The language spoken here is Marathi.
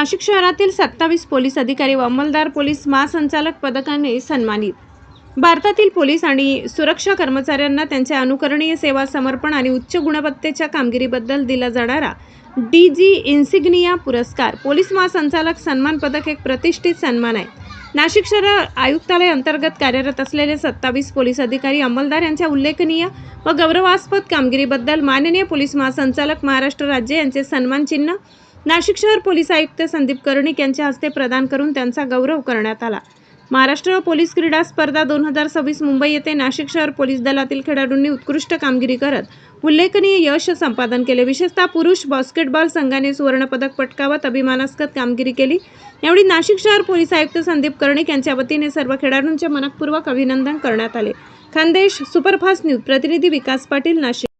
नाशिक शहरातील 27 पोलीस अधिकारी व अंमलदार पोलीस महासंचालक पदकाने सन्मानित। भारतातील पोलीस आणि सुरक्षा कर्मचाऱ्यांना त्यांच्या अनुकरणीय सेवा समर्पण आणि उच्च गुणवत्तेच्या कामगिरीबद्दल दिला जाणारा डीजी इन्सिग्निया पुरस्कार पोलीस महासंचालक सन्मान पदक एक प्रतिष्ठित सन्मान आहे। नाशिक शहर आयुक्तालय अंतर्गत कार्यरत असलेले 27 पोलीस अधिकारी अंमलदार यांच्या उल्लेखनीय व गौरवास्पद कामगिरीबद्दल माननीय पोलीस महासंचालक महाराष्ट्र राज्य यांचे सन्मान चिन्ह नाशिक शहर पोलीस आयुक्त संदीप कर्णिक यांच्या हस्ते प्रदान करून त्यांचा गौरव करण्यात आला। महाराष्ट्र पोलीस क्रीडा स्पर्धा 2026 मुंबई येथे नाशिक शहर पोलीस दलातील खेळाडूंनी उत्कृष्ट कामगिरी करत उल्लेखनीय यश संपादन केले। विशेषतः पुरुष बास्केटबॉल संघाने सुवर्ण पदक पटकावत अभिमानास्पद कामगिरी केली। यावेळी नाशिक शहर पोलीस आयुक्त संदीप कर्णिक यांच्या वतीने सर्व खेळाडूंचे मनपूर्वक अभिनंदन करण्यात आले। खानदेश सुपरफास्ट न्यूज प्रतिनिधी विकास पाटील, नाशिक।